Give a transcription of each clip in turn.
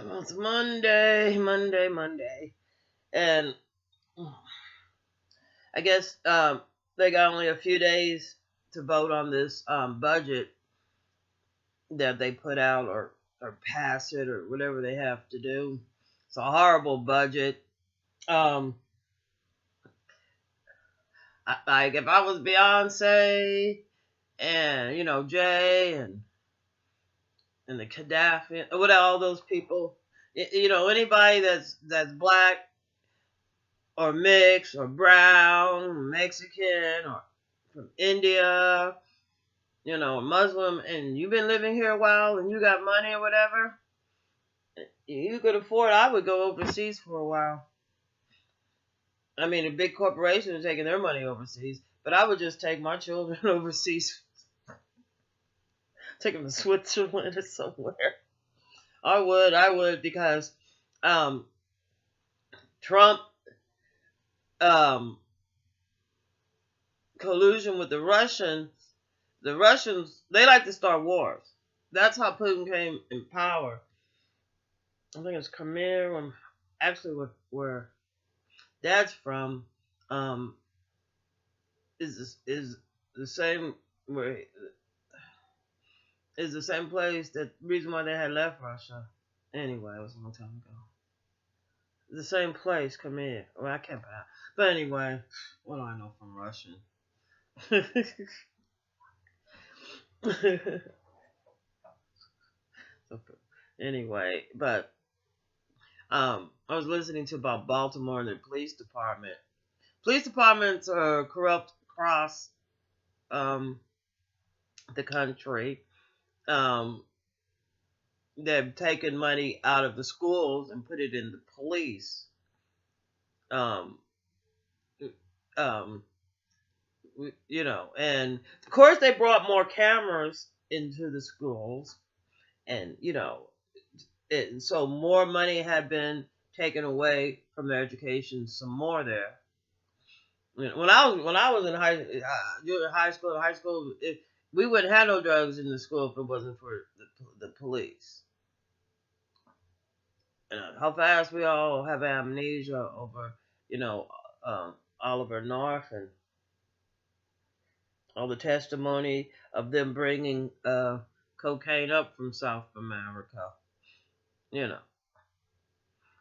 It's Monday, and I guess they got only a few days to vote on this budget that they put out, or pass it, or whatever they have to do. It's a horrible budget. Um, like if I was Beyonce and Jay and the Gaddafi, what all those people, anybody that's black or mixed or brown, Mexican or from India, Muslim, and you've been living here a while and you got money or whatever, you could afford, I would go overseas for a while. I mean, the big corporations are taking their money overseas, but I would just take my children overseas, take them to Switzerland or somewhere. I would, because um, Trump um, collusion with the Russians, they like to start wars. That's how Putin came in power. I think it's Khmer, actually where Dad's from, um, is the same where is the same place, that reason why they had left Russia. Anyway, it was a long time ago. The same place, Khmer. Well, I can't pronounce. But anyway, what do I know from Russian? Anyway, but I was listening to about Baltimore and the police department. Police departments are corrupt across um, the country. Um, they've taken money out of the schools and put it in the police. Um, um, and of course they brought more cameras into the schools, and so more money had been taken away from their education, some more there. When I was in high school, we wouldn't have no drugs in the school if it wasn't for the police. How fast we all have amnesia over, Oliver North, and all the testimony of them bringing cocaine up from South America. You know,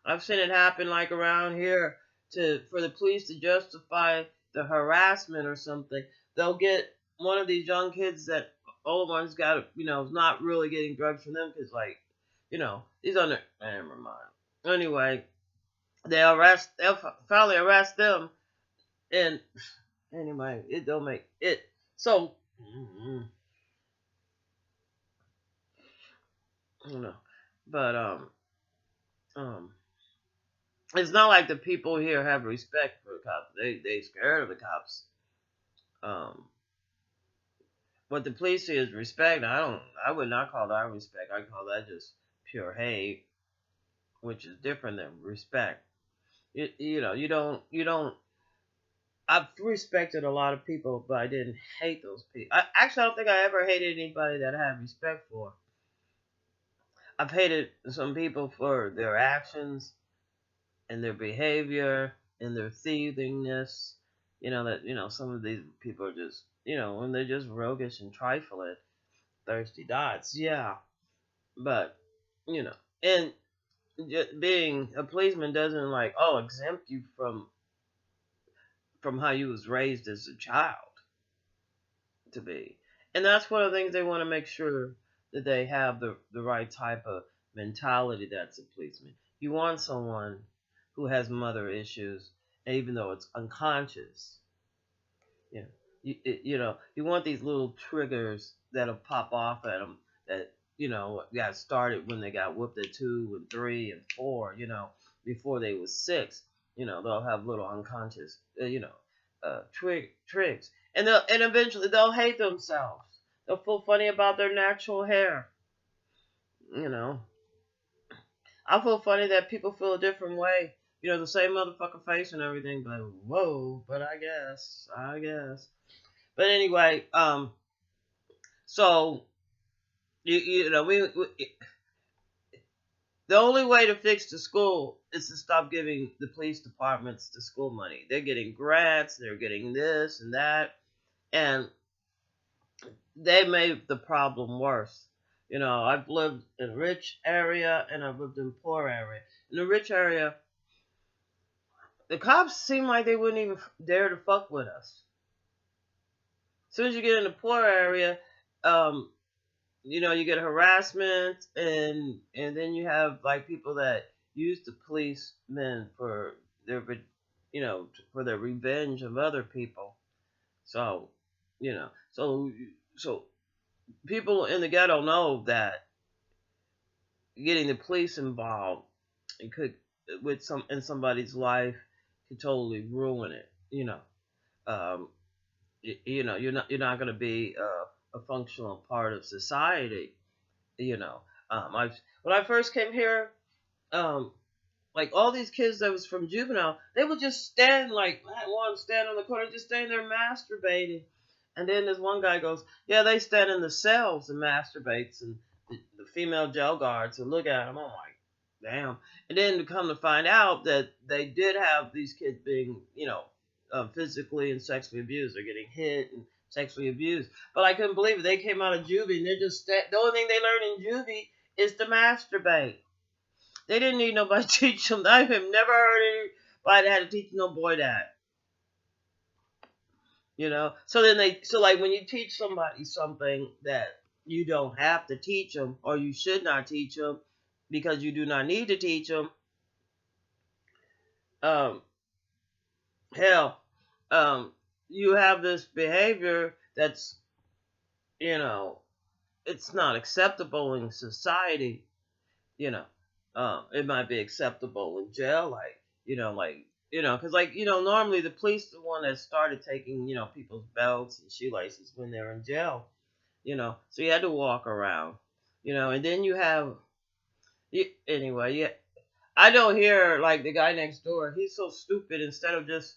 I've seen it happen like around here, for the police to justify the harassment or something. They'll get one of these young kids that older ones got, is not really getting drugs from them, because, like, these under, never mind. Anyway, they'll finally arrest them, and anyway, it don't make it so. But it's not like the people here have respect for the cops. They scared of the cops. What the police see is respect. I would not call that respect. I call that just pure hate, which is different than respect. You don't. I've respected a lot of people, but I didn't hate those people. I don't think I ever hated anybody that I had respect for. I've hated some people for their actions and their behavior and their thievingness. Some of these people are just, when they're just roguish and trifling, thirsty dots. Yeah, but and being a policeman doesn't exempt you from how you was raised as a child to be. And that's one of the things they want to make sure, that they have the right type of mentality that's a policeman. You want someone who has mother issues, even though it's unconscious. You want these little triggers that'll pop off at them, that got started when they got whooped at 2 and 3 and 4. Before they was 6. They'll have little unconscious tricks, and eventually they'll hate themselves. They'll feel funny about their natural hair. I feel funny that people feel a different way. The same motherfucking face and everything, but whoa, but I guess. But anyway, so we The only way to fix the school is to stop giving the police departments the school money. They're getting grants, they're getting this and that, and they made the problem worse. I've lived in a rich area and I've lived in a poor area. In the rich area, the cops seem like they wouldn't even dare to fuck with us. As soon as you get in the poor area, um, you get harassment, and then you have like people that use the policemen for their, for their revenge of other people. So, you know, so so people in the ghetto know that getting the police involved, it could, with some in somebody's life, could totally ruin it. Um, you're not going to be a functional part of society. You know, I when I first came here, um, like all these kids that was from juvenile, they would just stand like one stand on the corner, just stand there masturbating. And then this one guy goes, "Yeah, they stand in the cells and masturbates," and the female jail guards would look at him. I'm like, damn. And then to come to find out that they did have these kids being, physically and sexually abused. They're getting hit and sexually abused. But I couldn't believe it. They came out of juvie and they're just the only thing they learned in juvie is to masturbate. They didn't need nobody to teach them. I have never heard anybody that had to teach no boy that. So like when you teach somebody something that you don't have to teach them, or you should not teach them because you do not need to teach them, um, hell, you have this behavior that's, it's not acceptable in society. It might be acceptable in jail, because normally the police the one that started taking, people's belts and shoelaces when they're in jail. So you had to walk around, and then you have, anyway, yeah. I don't hear like the guy next door. He's so stupid. Instead of just,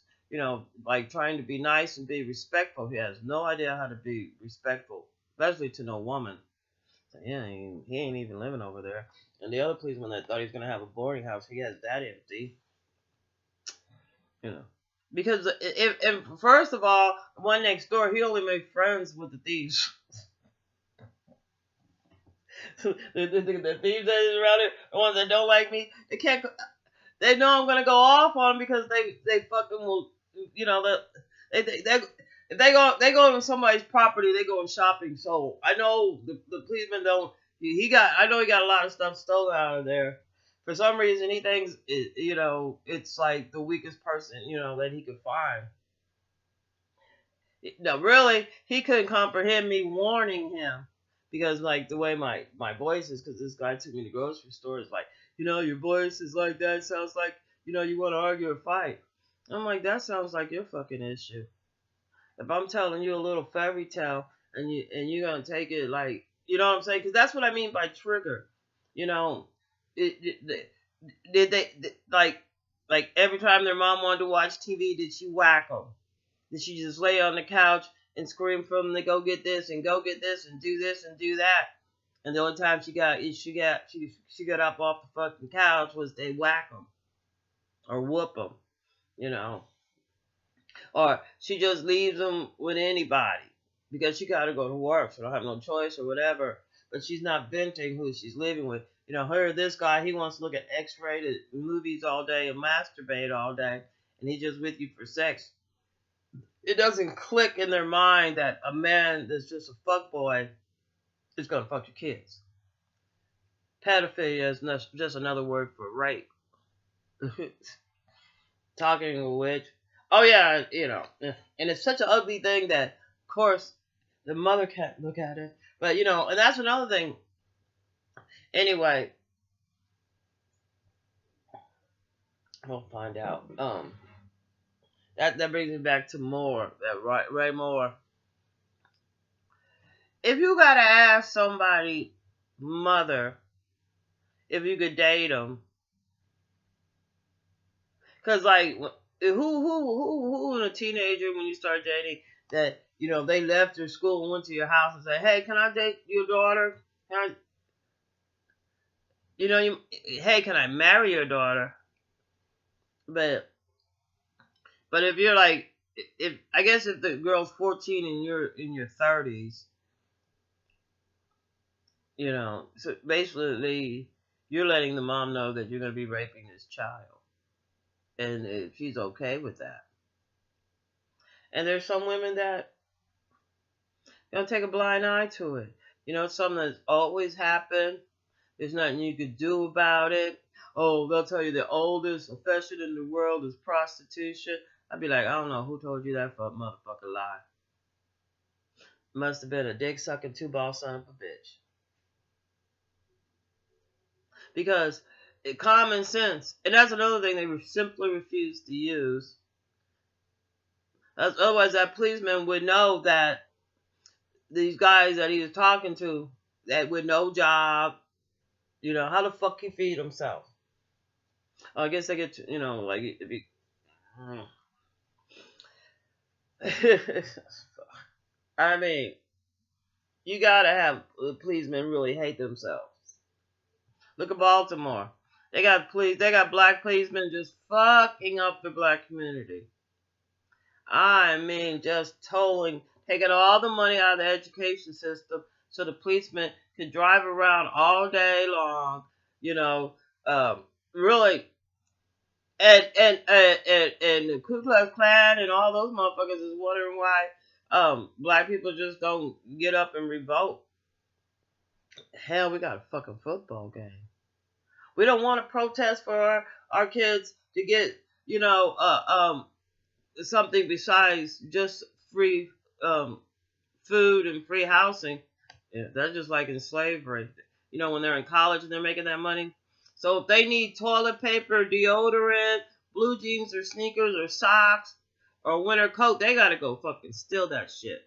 like trying to be nice and be respectful, he has no idea how to be respectful, especially to no woman. So yeah, he ain't even living over there. And the other policeman that thought he was gonna have a boarding house, he has that empty. You know, because if first of all, the one next door, he only made friends with the thieves. the thieves that is around here, the ones that don't like me, they can't. They know I'm gonna go off on them because they fucking will. They if they go to somebody's property, they go shopping. So I know the policeman don't. I know he got a lot of stuff stolen out of there. For some reason, he thinks it's like the weakest person that he could find. No, really, he couldn't comprehend me warning him because like the way my voice is, because this guy took me to the grocery store, is like, your voice is like that. Sounds like you want to argue or fight. I'm like, that sounds like your fucking issue. If I'm telling you a little fairy tale and you're gonna take it like, you know what I'm saying? Because that's what I mean by trigger. Did they like every time their mom wanted to watch TV, did she whack them? Did she just lay on the couch and scream for them to go get this and go get this and do this and do that? And the only time she got up off the fucking couch was they whack them or whoop them, or she just leaves them with anybody because she got to go to work, so don't have no choice or whatever. But she's not venting who she's living with. This guy, he wants to look at X-rated movies all day and masturbate all day, and he's just with you for sex. It doesn't click in their mind that a man that's just a fuckboy is gonna fuck your kids. Pedophilia is just another word for rape. Talking of which, oh yeah, and it's such an ugly thing that, of course, the mother can't look at it. But and that's another thing. Anyway, we'll find out. That brings me back to Moore. That Ray Moore. If you gotta ask somebody, mother, if you could date them, cause like who in a teenager when you start dating that they left their school and went to your house and said, "Hey, can I date your daughter?" hey, can I marry your daughter? But if you're like, if I guess if the girl's 14 and you're in your 30s, so basically you're letting the mom know that you're going to be raping this child, and if she's okay with that. And there's some women that take a blind eye to it. Something that's always happened. There's nothing you could do about it. Oh, they'll tell you the oldest profession in the world is prostitution. I'd be like, I don't know who told you that for a motherfucking lie. Must have been a dick sucking two ball son of a bitch. Because common sense, and that's another thing they simply refuse to use. Otherwise, that policeman would know that these guys that he was talking to, that with no job, how the fuck he feed himself? I guess they get to, like, it'd be. I mean, you gotta have policemen really hate themselves. Look at Baltimore. They got black policemen just fucking up the black community. I mean, just taking all the money out of the education system so the policemen could drive around all day long, really. And the Ku Klux Klan and all those motherfuckers is wondering why black people just don't get up and revolt. Hell, we got a fucking football game. We don't want to protest for our kids to get, something besides just free food and free housing. Yeah, that's just like in slavery. When they're in college and they're making that money. So if they need toilet paper, deodorant, blue jeans or sneakers or socks or winter coat, they gotta go fucking steal that shit.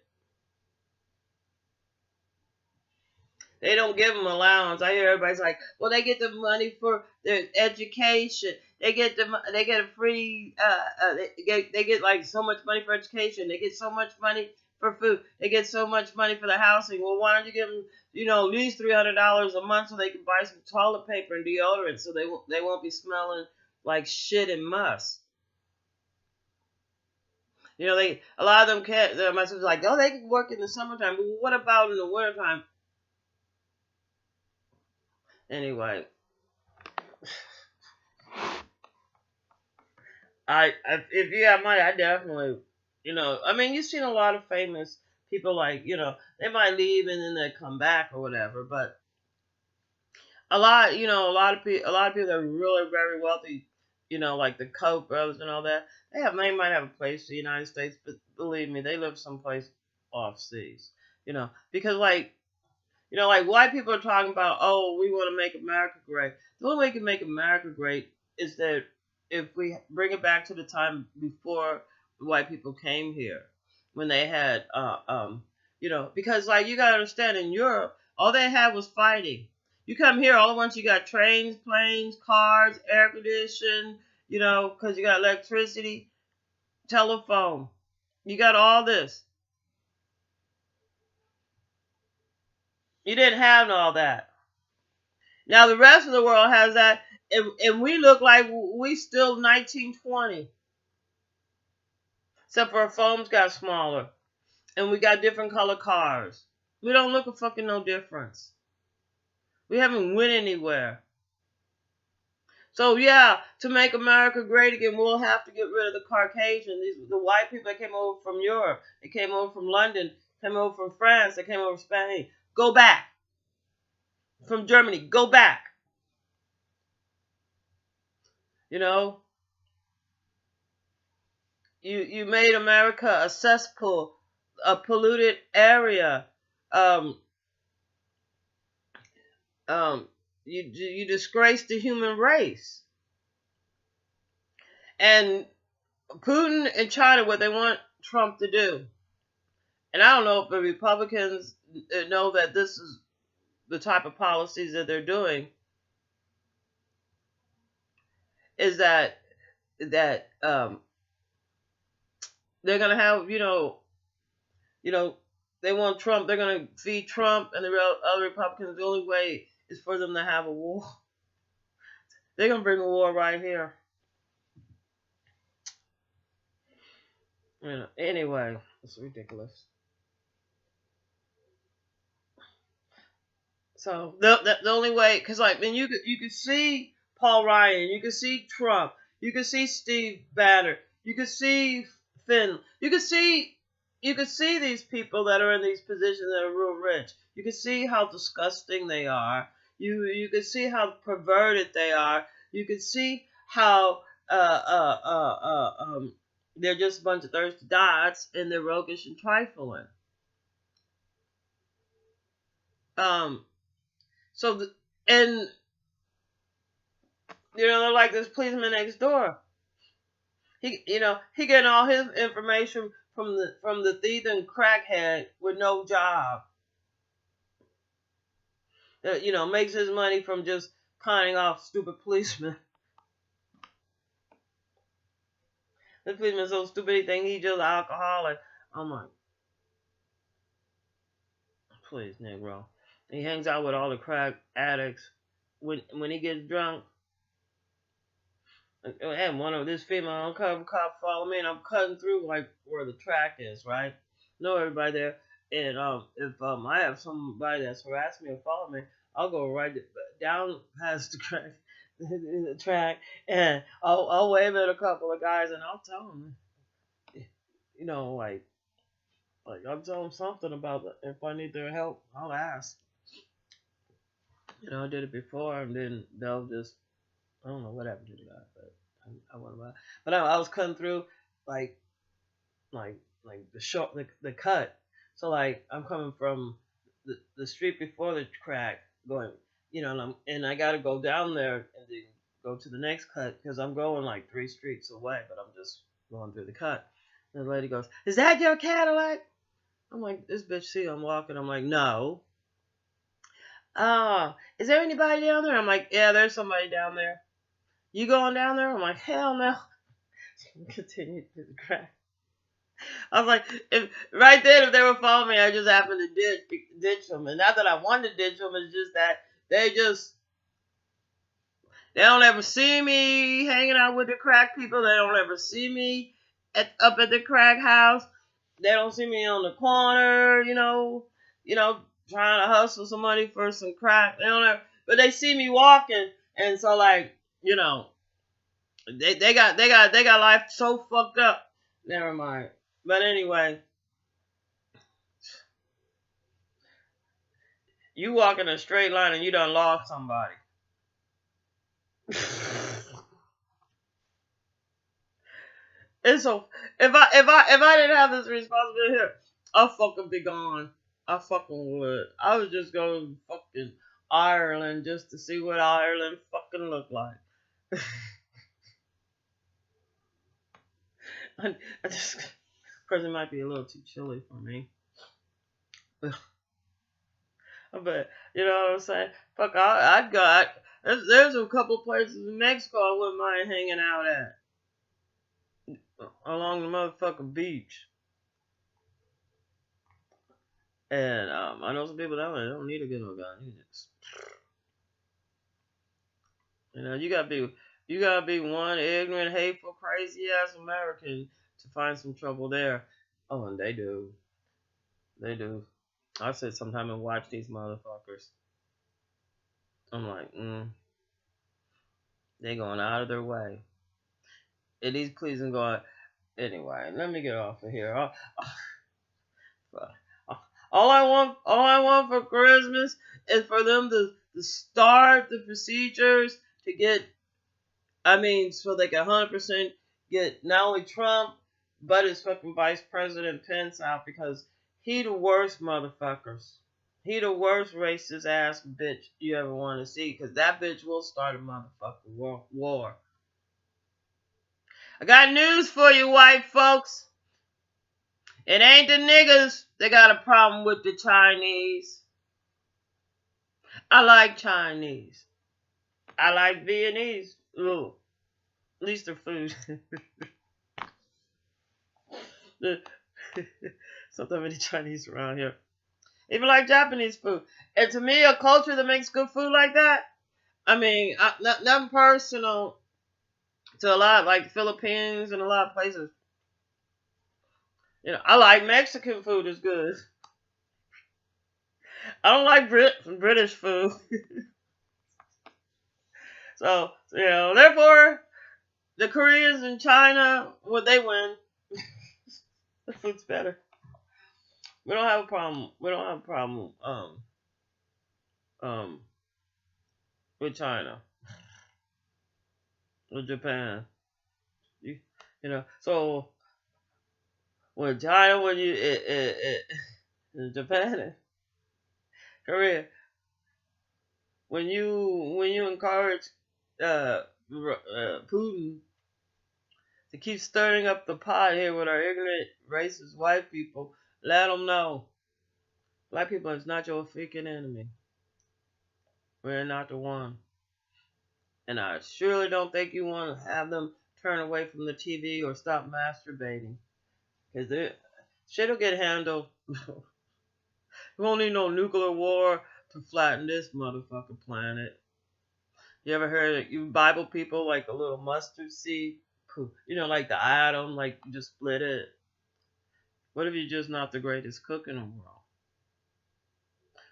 They don't give them allowance. I hear everybody's like, well, they get the money for their education. They get a free. They get like so much money for education. They get so much money for food. They get so much money for the housing. Well, why don't you give them, at least $300 a month so they can buy some toilet paper and deodorant so they won't be smelling like shit and muss. A lot of them can't. My sister's like, oh, they can work in the summertime. But what about in the wintertime? Anyway, if you have money, I definitely, I mean, you've seen a lot of famous people like, they might leave and then they come back or whatever, but a lot of people that are really very wealthy, like the Koch brothers and all that, they might have a place in the United States, but believe me, they live someplace off seas, because like white people are talking about, oh, we want to make America great. The only way we can make America great is that if we bring it back to the time before white people came here, when they had, because like you gotta understand, in Europe, all they had was fighting. You come here, all at once you got trains, planes, cars, air conditioning, because you got electricity, telephone. You got all this. You didn't have all that. Now the rest of the world has that, and we look like we still 1920. Except for our phones got smaller, and we got different color cars. We don't look a fucking no difference. We haven't went anywhere. So yeah, to make America great again, we'll have to get rid of the Caucasian. The white people that came over from Europe, they came over from London, came over from France, they came over from Spain. Go back. From Germany, go back. You made America a cesspool, a polluted area. You disgraced the human race. And Putin and China, what they want Trump to do. And I don't know if the Republicans know that this is the type of policies that they're doing. Is that they're gonna have, they want Trump. They're gonna feed Trump and the other Republicans. The only way is for them to have a war. They're gonna bring a war right here. Anyway, it's ridiculous. So the only way, cause like, man, you could see Paul Ryan, you could see Trump, you could see Steve Bannon, you could see Finn, you could see these people that are in these positions that are real rich. You could see how disgusting they are. You could see how perverted they are. You could see how they're just a bunch of thirsty dots and they're roguish and trifling. Um, so and they're like this policeman next door. He getting all his information from the thieving crackhead with no job. Makes his money from just conning off stupid policemen. This policeman's so stupid he think he just alcoholic. I'm like, please, Negro. He hangs out with all the crack addicts. When he gets drunk, and one of this female undercover cop follow me, and I'm cutting through like where the track is, right? Know everybody there, and if I have somebody that's harassing me or following me, I'll go right down past the track, the track, and I'll wave at a couple of guys, and I'll tell them, like I'll tell them something about it. If I need their help, I'll ask. I did it before, and then they'll just, I don't know what happened to the guy, but I went about. But I was cutting through like the short the cut. So like I'm coming from the street before the crack, going, and I gotta go down there and then go to the next cut because I'm going like 3 streets away, but I'm just going through the cut. And the lady goes, "Is that your Cadillac?" I'm like, this bitch see I'm walking. I'm like, no. Is there anybody down there? I'm like, yeah, there's somebody down there. You going down there? I'm like, hell no. Continue to the crack. I was like, right then, if they were following me, I just happened to ditch them. And not that I wanted to ditch them, it's just that they don't ever see me hanging out with the crack people. They don't ever see me up at the crack house. They don't see me on the corner, trying to hustle some money for some crack. They don't ever, but they see me walking, and so like, they got life so fucked up. Never mind. But anyway, you walk in a straight line and you done lost somebody. And so if I didn't have this responsibility here, I'll fucking be gone. I fucking would. I would just go to fucking Ireland just to see what Ireland fucking looked like. I just, because it might be a little too chilly for me. But you know what I'm saying? Fuck, I've got there's a couple places in Mexico I wouldn't mind hanging out at along the motherfucking beach. And I know some people down there don't need to get no gun. You gotta be one ignorant, hateful, crazy ass American to find some trouble there. Oh, and they do. They do. I sit sometime and watch these motherfuckers. I'm like, they going out of their way. And these police are going. Anyway, let me get off of here. All I want for Christmas is for them to start the procedures to get, so they can 100% get not only Trump, but his fucking Vice President Pence out, because he the worst motherfuckers. He the worst racist ass bitch you ever want to see, because that bitch will start a motherfucking war. I got news for you, white folks. It ain't the niggas that got a problem with the Chinese. I like Chinese. I like Vietnamese. Ooh, at least their food. Sometimes the Chinese around here. Even like Japanese food. And to me, a culture that makes good food like that, I mean, not personal to a lot like Philippines and a lot of places. I like Mexican food is good. I don't like British food. So, therefore, the Koreans and China, well, they win. The food's better. We don't have a problem. We don't have a problem. Um, with China, with Japan. So with China, when Japan, and Korea, when you encourage Putin to keep stirring up the pot here with our ignorant, racist white people, let them know black people is not your freaking enemy. We're not the one. And I surely don't think you want to have them turn away from the TV or stop masturbating. Because shit'll get handled. We won't need no nuclear war to flatten this motherfucking planet. You ever heard of you Bible people like a little mustard seed? Like the atom, like you just split it. What if you're just not the greatest cook in the world?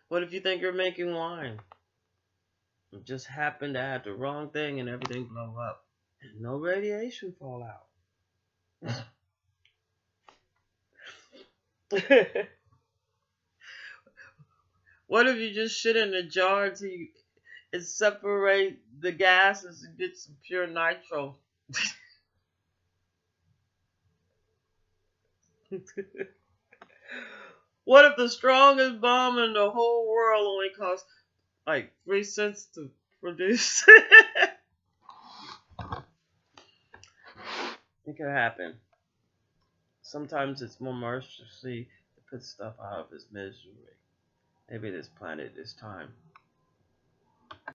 What if you think you're making wine? You just happen to have the wrong thing and everything blow up. And no radiation fallout. What if you just shit in a jar till it separate the gases and get some pure nitro? What if the strongest bomb in the whole world only costs like 3 cents to produce? It could happen. Sometimes it's more mercilessly to put stuff out of its misery. Maybe this planet this time.